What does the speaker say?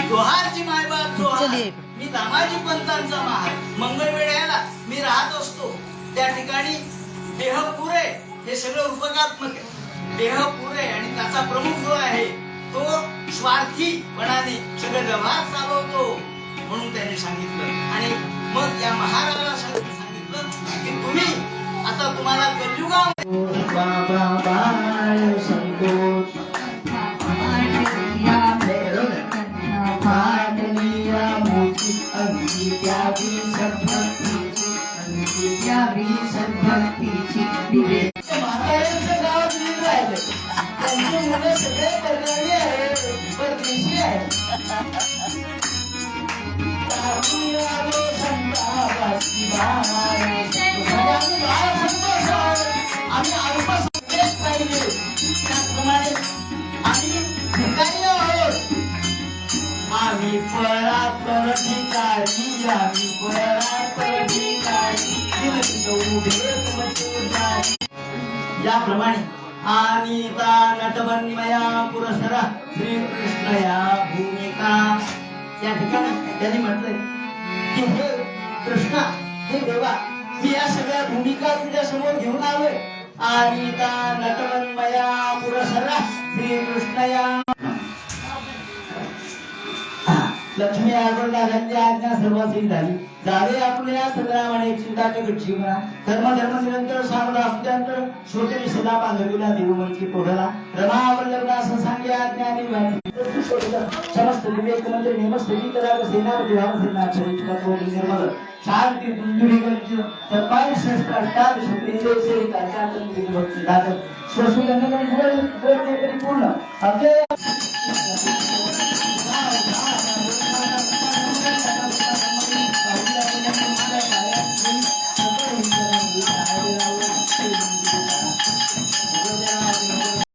जोहारची मायबाप जोहार. मी दामाजी पंतांचा महार. मंगळवेढ्याला मी राहत असतो त्या ठिकाणी देह पुरे हे सगळं रूपकात्मक आहे. देह पुरे आणि त्याचा प्रमुख जो आहे तो स्वार्थीपणाने सगळं व्यवहार चालवतो म्हणून त्याने सांगितलं. आणि मग या महाराजाला सांगितलं की तुम्ही आता तुम्हाला कलियुगामध्ये म्हाताऱ्यांचं गाव दिलं राहिलं. त्यांची मुलं सगळे परगावी आहे, परदेशी आहे. आम्ही आयुष्यात पाहिजे त्याचप्रमाणे आम्ही ठिकाणी आहोत. आम्ही परापर ठिकाणी, आम्ही परापर ठिकाणी याप्रमाणे अनिता नटवन्मया पुरस्सरा श्रीकृष्ण या भूमिका या ठिकाणी त्यांनी म्हटलंय की हे कृष्णा, हे देवा, मी या सगळ्या भूमिका तुझ्या समोर घेऊन आलोय. अनिता नटवन्मया पुरस्सरा श्रीकृष्ण या. लक्ष्मी आजोबांची आज्ञा सर्वांची झाली. झाले आपल्या सगळ्यामध्ये चिंताचे गच्ची म्हणा धर्म निरंतर सावध असल्यानंतर श्रोतेने सदा पांघरविला देवमंची पोढला रमा वल्लभला असं सांगे आज्ञाने समस्त विवेक मंत्र नियमस्थिती कराव सेनापती भावसेना चरित्र निर्मल शांती दुर्गुणी तपाय श्रेष्ठ अष्टाद शुक्रिंदे से काचातन भक्ती दात स्वसुगंध पूर्ण अजय